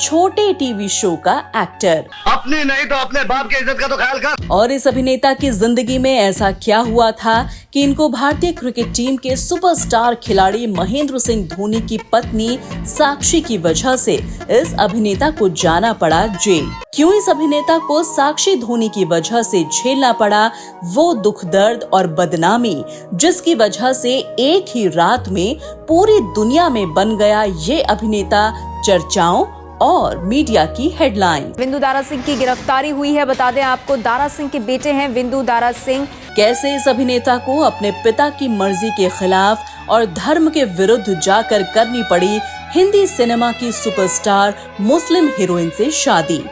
छोटे TV show का actor. अपनी नहीं तो अपने बाप की इज्जत का तो ख्याल कर। और इस अभिनेता की जिंदगी में ऐसा क्या हुआ था कि इनको भारतीय क्रिकेट टीम के सुपरस्टार खिलाड़ी महेंद्र सिंह धोनी की पत्नी साक्षी की वजह से इस अभिनेता को जाना पड़ा जेल। क्यों इस अभिनेता को साक्षी धोनी की वजह से झेलना पड़ा वो दुख, दर्द और बदनामी, जिसकी वजह से एक ही रात में पूरी दुनिया में बन गया ये अभिनेता चर्चाओं और मीडिया की हेडलाइन। विंदु दारा सिंह की गिरफ्तारी हुई है। बता दें आपको, दारा सिंह के बेटे हैं विंदु दारा सिंह। कैसे इस अभिनेता को अपने पिता की मर्जी के खिलाफ और धर्म के विरुद्ध जाकर करनी पड़ी हिंदी सिनेमा की सुपरस्टार मुस्लिम हीरोइन से शादी।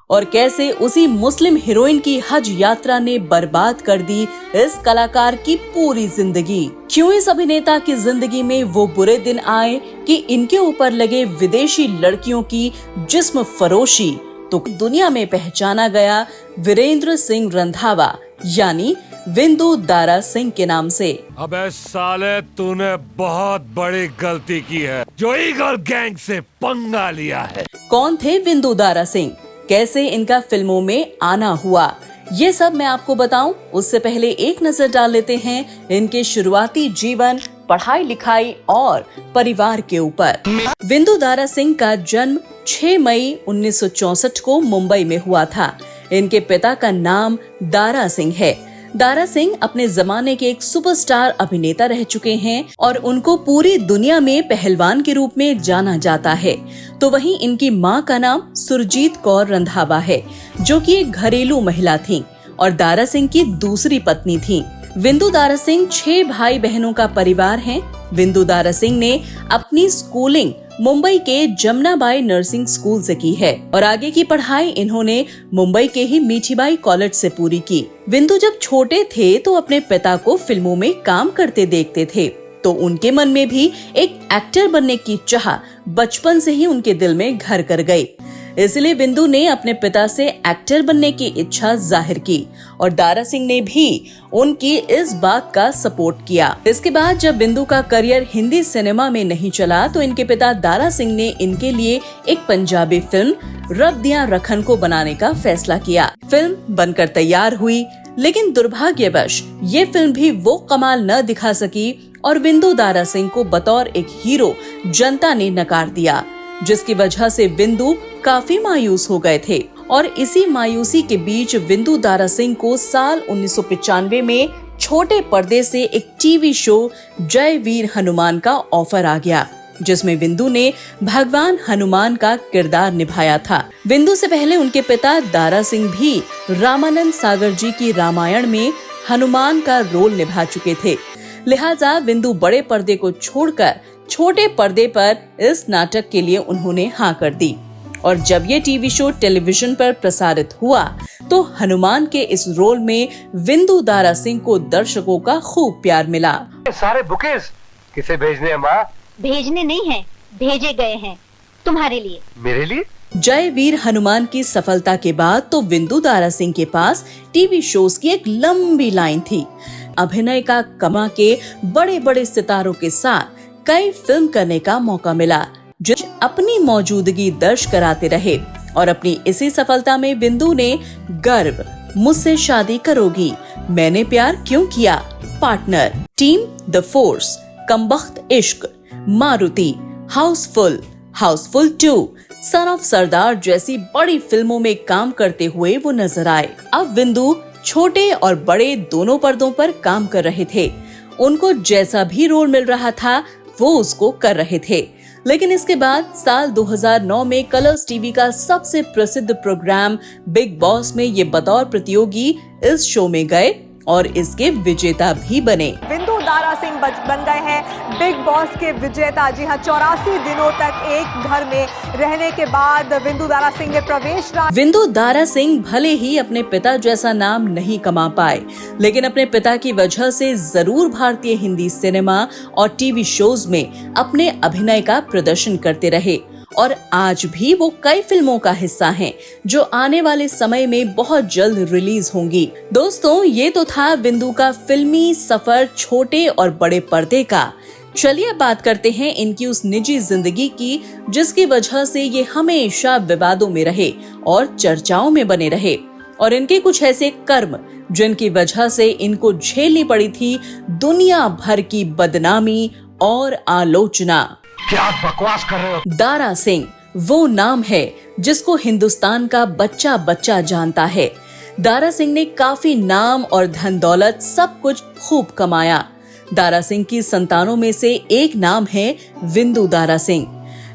और कैसे उसी मुस्लिम हीरोइन की हज यात्रा ने बर्बाद कर दी इस कलाकार की पूरी जिंदगी। क्यों इस अभिनेता की जिंदगी में वो बुरे दिन आए कि इनके ऊपर लगे विदेशी लड़कियों की जिस्म फरोशी, तो दुनिया में पहचाना गया वीरेंद्र सिंह रंधावा यानी विंदु दारा सिंह के नाम से। अबे साले, तूने बहुत बड़ी गलती की है जो ईगल गैंग से पंगा लिया है। कौन थे विंदु दारा सिंह, कैसे इनका फिल्मों में आना हुआ, ये सब मैं आपको बताऊं उससे पहले एक नजर डाल लेते हैं इनके शुरुआती जीवन, पढ़ाई लिखाई और परिवार के ऊपर। विंदु दारा सिंह का जन्म 6 मई 1964 को मुंबई में हुआ था। इनके पिता का नाम दारा सिंह है। दारा सिंह अपने जमाने के एक सुपरस्टार अभिनेता रह चुके हैं और उनको पूरी दुनिया में पहलवान के रूप में जाना जाता है। तो वहीं इनकी मां का नाम सुरजीत कौर रंधावा है, जो कि एक घरेलू महिला थीं और दारा सिंह की दूसरी पत्नी थीं। विंदु दारा सिंह 6 भाई बहनों का परिवार है। विंदु दारा सिंह ने अपनी स्कूलिंग मुंबई के जमनाबाई नर्सिंग स्कूल से की है और आगे की पढ़ाई इन्होंने मुंबई के ही मीठीबाई कॉलेज से पूरी की। विंदु जब छोटे थे तो अपने पिता को फिल्मों में काम करते देखते थे, तो उनके मन में भी एक एक्टर बनने की चाह बचपन से ही उनके दिल में घर कर गई। इसलिए विंदु ने अपने पिता से एक्टर बनने की इच्छा जाहिर की और दारा सिंह ने भी उनकी इस बात का सपोर्ट किया। इसके बाद जब विंदु का करियर हिंदी सिनेमा में नहीं चला तो इनके पिता दारा सिंह ने इनके लिए एक पंजाबी फिल्म रब दियां रखन को बनाने का फैसला किया। फिल्म बनकर तैयार हुई, लेकिन दुर्भाग्यवश ये फिल्म भी वो कमाल न दिखा सकी और विंदु दारा सिंह को बतौर एक हीरो जनता ने नकार दिया, जिसकी वजह से विंदु काफी मायूस हो गए थे। और इसी मायूसी के बीच विंदु दारा सिंह को साल 1995 में छोटे पर्दे से एक टीवी शो जय वीर हनुमान का ऑफर आ गया, जिसमें विंदु ने भगवान हनुमान का किरदार निभाया था। विंदु से पहले उनके पिता दारा सिंह भी रामानंद सागर जी की रामायण में हनुमान का रोल निभा चुके थे। लिहाजा विंदु बड़े पर्दे को छोड़कर छोटे पर्दे पर इस नाटक के लिए उन्होंने हाँ कर दी। और जब ये टीवी शो टेलीविजन पर प्रसारित हुआ तो हनुमान के इस रोल में विंदु दारा सिंह को दर्शकों का खूब प्यार मिला। सारे बुकेस किसे भेजने हैं माँ? भेजने नहीं हैं, भेजे गए हैं तुम्हारे लिए। मेरे लिए? जय वीर हनुमान की सफलता के बाद तो विंदु दारा सिंह के पास टीवी शोज की एक लंबी लाइन थी। अभिनय का कमा के बड़े बड़े सितारों के साथ कई फिल्म करने का मौका मिला, जो अपनी मौजूदगी दर्ज कराते रहे। और अपनी इसी सफलता में विंदु ने गर्व, मुझसे शादी करोगी, मैंने प्यार क्यों किया, पार्टनर, टीम द फोर्स, कमबख्त इश्क, मारुति, हाउसफुल, हाउसफुल 2, सन ऑफ सरदार जैसी बड़ी फिल्मों में काम करते हुए वो नजर आए। अब विंदु छोटे और बड़े दोनों पर्दों पर काम कर रहे थे। उनको जैसा भी रोल मिल रहा था वो उसको कर रहे थे। लेकिन इसके बाद साल 2009 में कलर्स टीवी का सबसे प्रसिद्ध प्रोग्राम बिग बॉस में ये बतौर प्रतियोगी इस शो में गए और इसके विजेता भी बने। विंदु दारा सिंह बन गए हैं बिग बॉस के विजेता। जी हाँ, 84 दिनों तक एक घर में रहने के बाद विंदु दारा सिंह ने प्रवेश। विंदु दारा सिंह भले ही अपने पिता जैसा नाम नहीं कमा पाए, लेकिन अपने पिता की वजह से जरूर भारतीय हिंदी सिनेमा और टीवी शोज में अपने अभिनय का प्रदर्शन करते रहे और आज भी वो कई फिल्मों का हिस्सा हैं, जो आने वाले समय में बहुत जल्द रिलीज होंगी। दोस्तों, ये तो था बिंदु का फिल्मी सफर छोटे और बड़े पर्दे का। चलिए अब बात करते हैं इनकी उस निजी जिंदगी की, जिसकी वजह से ये हमेशा विवादों में रहे और चर्चाओं में बने रहे, और इनके कुछ ऐसे कर्म जिनकी वजह से इनको झेलनी पड़ी थी दुनिया भर की बदनामी और आलोचना। क्या बकवास कर रहे हो? दारा सिंह वो नाम है जिसको हिंदुस्तान का बच्चा बच्चा जानता है। दारा सिंह ने काफी नाम और धन दौलत सब कुछ खूब कमाया। दारा सिंह की संतानों में से एक नाम है विंदु दारा सिंह।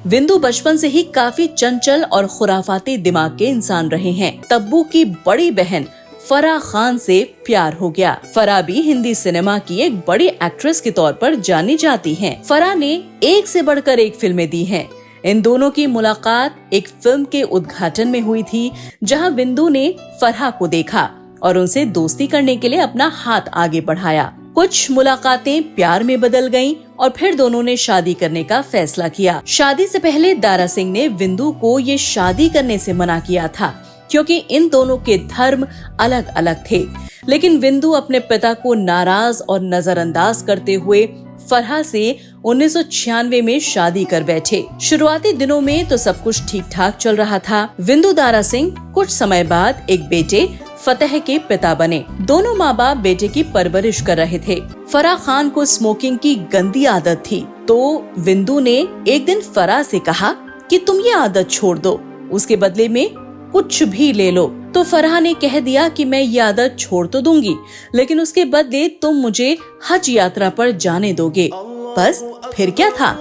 विंदु बचपन से ही काफी चंचल और खुराफाती दिमाग के इंसान रहे हैं। तब्बू की बड़ी बहन फराह खान से प्यार हो गया। फराह भी हिंदी सिनेमा की एक बड़ी एक्ट्रेस के तौर पर जानी जाती हैं। फराह ने एक से बढ़कर एक फिल्में दी हैं। इन दोनों की मुलाकात एक फिल्म के उद्घाटन में हुई थी, जहां विंदु ने फराह को देखा और उनसे दोस्ती करने के लिए अपना हाथ आगे बढ़ाया। कुछ मुलाकातें प्यार में बदल गईं और फिर दोनों ने शादी करने का फैसला किया। शादी से पहले दारा सिंह ने विंदु को ये शादी करने से मना किया था, क्योंकि इन दोनों के धर्म अलग अलग थे। लेकिन विंदु अपने पिता को नाराज और नजरअंदाज करते हुए फराह से 1996 में शादी कर बैठे। शुरुआती दिनों में तो सब कुछ ठीक ठाक चल रहा था। विंदु दारा सिंह कुछ समय बाद एक बेटे फतेह के पिता बने। दोनों माँ बाप बेटे की परवरिश कर रहे थे। फराह खान को स्मोकिंग की गंदी आदत थी, तो विंदु ने एक दिन फराह से कहा कि तुम ये आदत छोड़ दो, उसके बदले में कुछ भी ले लो। तो फराह ने कह दिया कि मैं ये आदत छोड़ तो दूंगी, लेकिन उसके बदले तुम मुझे हज यात्रा पर जाने दोगे। बस फिर क्या था,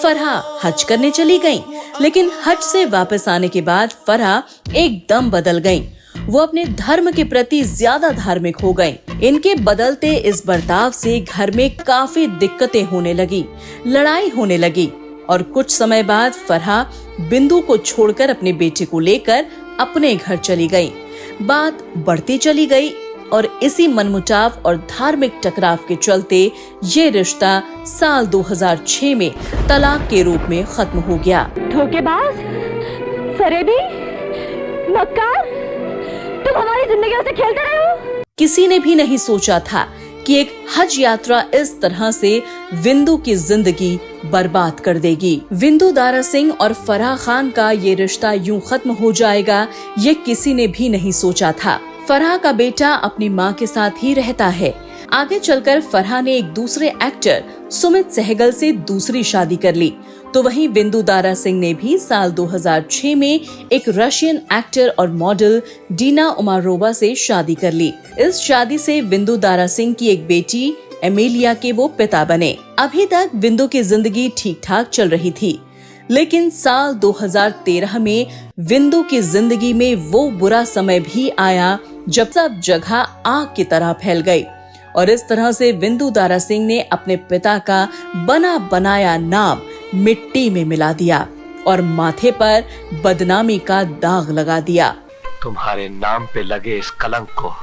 फराह हज करने चली गयी। लेकिन हज से वापस आने के बाद फराह एकदम बदल गयी। वो अपने धर्म के प्रति ज्यादा धार्मिक हो गयी। इनके बदलते इस बर्ताव से घर में काफी दिक्कतें होने लगी, लड़ाई होने लगी, और कुछ समय बाद फराह बिंदु को छोड़कर अपने बेटे को लेकर अपने घर चली गई। बात बढ़ती चली गई और इसी मनमुटाव और धार्मिक टकराव के चलते ये रिश्ता साल 2006 में तलाक के रूप में खत्म हो गया। धोखेबाज, फरेबी, मक्कार, तुम हमारी जिंदगियों से खेलते रहे हो। किसी ने भी नहीं सोचा था कि एक हज यात्रा इस तरह से विंदु की जिंदगी बर्बाद कर देगी। विंदु दारा सिंह और फराह खान का ये रिश्ता यूं खत्म हो जाएगा, ये किसी ने भी नहीं सोचा था। फराह का बेटा अपनी माँ के साथ ही रहता है। आगे चलकर फराह ने एक दूसरे एक्टर सुमित सहगल से दूसरी शादी कर ली, तो वहीं विंदु दारा सिंह ने भी साल 2006 में एक रशियन एक्टर और मॉडल डीना उमारोवा से शादी कर ली। इस शादी से विंदु दारा सिंह की एक बेटी एमेलिया के वो पिता बने। अभी तक विंदु की जिंदगी ठीक ठाक चल रही थी, लेकिन साल 2013 में विंदु की जिंदगी में वो बुरा समय भी आया जब सब जगह आग की तरह फैल गई, और इस तरह से विंदु दारा सिंह ने अपने पिता का बना बनाया नाम मिट्टी में मिला दिया और माथे पर बदनामी का दाग लगा दिया। तुम्हारे नाम पे लगे इस कलंक को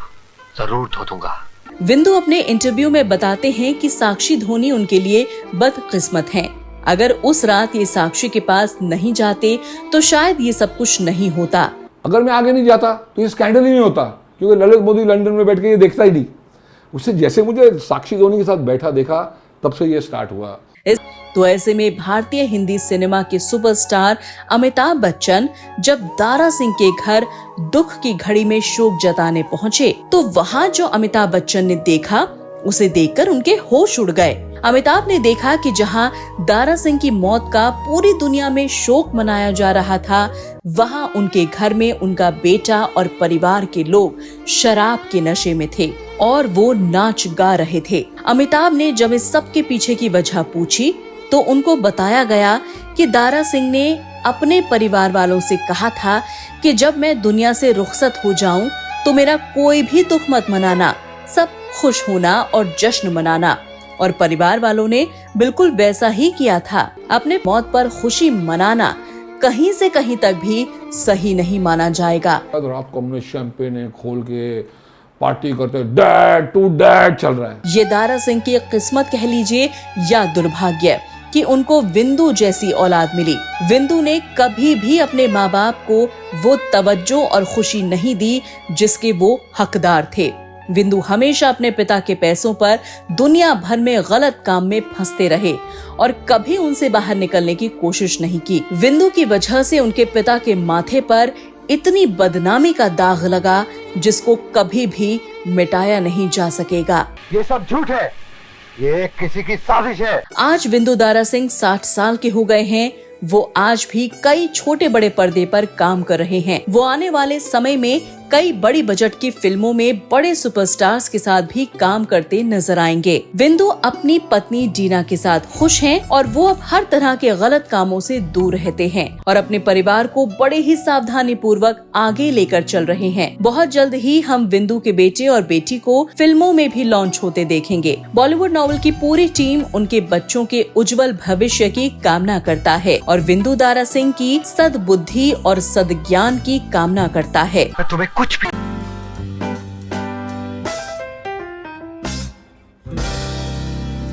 जरूर धो दूंगा। विंदु अपने इंटरव्यू में बताते हैं कि साक्षी धोनी उनके लिए बदकिस्मत हैं। अगर उस रात ये साक्षी के पास नहीं जाते तो शायद ये सब कुछ नहीं होता। अगर मैं आगे नहीं जाता तो ये स्कैंडल ही नहीं होता, क्योंकि ललित मोदी लंदन में बैठ के ये देखता ही नहीं। उससे जैसे मुझे साक्षी धोनी के साथ बैठा देखा, तब से ये स्टार्ट हुआ। तो ऐसे में भारतीय हिंदी सिनेमा के सुपरस्टार अमिताभ बच्चन जब दारा सिंह के घर दुख की घड़ी में शोक जताने पहुंचे, तो वहां जो अमिताभ बच्चन ने देखा, उसे देखकर उनके होश उड़ गए। अमिताभ ने देखा कि जहां दारा सिंह की मौत का पूरी दुनिया में शोक मनाया जा रहा था, वहां उनके घर में उनका बेटा और परिवार के लोग शराब के नशे में थे और वो नाच गा रहे थे। अमिताभ ने जब इस सब के पीछे की वजह पूछी, तो उनको बताया गया कि दारा सिंह ने अपने परिवार वालों से कहा था कि जब मैं दुनिया से रुखसत हो जाऊं तो मेरा कोई भी दुख मत मनाना, सब खुश होना और जश्न मनाना। और परिवार वालों ने बिल्कुल वैसा ही किया था। अपने मौत पर खुशी मनाना कहीं से कहीं तक भी सही नहीं माना जाएगा। रात को हमने शैंपेन खोल के पार्टी करते, डैड टू डैड चल रहा है। ये दारा सिंह की किस्मत कह लीजिए या दुर्भाग्य कि उनको विंदु जैसी औलाद मिली। विंदु ने कभी भी अपने माँ बाप को वो तवज्जो और खुशी नहीं दी जिसके वो हकदार थे। विंदु हमेशा अपने पिता के पैसों पर दुनिया भर में गलत काम में फंसते रहे और कभी उनसे बाहर निकलने की कोशिश नहीं की। विंदु की वजह से उनके पिता के माथे पर इतनी बदनामी का दाग लगा जिसको कभी भी मिटाया नहीं जा सकेगा। ये सब झूठ है, ये किसी की साजिश है। आज विंदु दारा सिंह 60 साल के हो गए हैं। वो आज भी कई छोटे बड़े पर्दे पर काम कर रहे हैं। वो आने वाले समय में कई बड़ी बजट की फिल्मों में बड़े सुपरस्टार्स के साथ भी काम करते नजर आएंगे। विंदु अपनी पत्नी डीना के साथ खुश हैं और वो अब हर तरह के गलत कामों से दूर रहते हैं और अपने परिवार को बड़े ही सावधानी पूर्वक आगे लेकर चल रहे हैं। बहुत जल्द ही हम विंदु के बेटे और बेटी को फिल्मों में भी लॉन्च होते देखेंगे। बॉलीवुड नॉवेल की पूरी टीम उनके बच्चों के उज्जवल भविष्य की कामना करता है और विंदु दारा सिंह की सद्बुद्धि और सद्ज्ञान की कामना करता है। मैं तुम्हें कुछ भी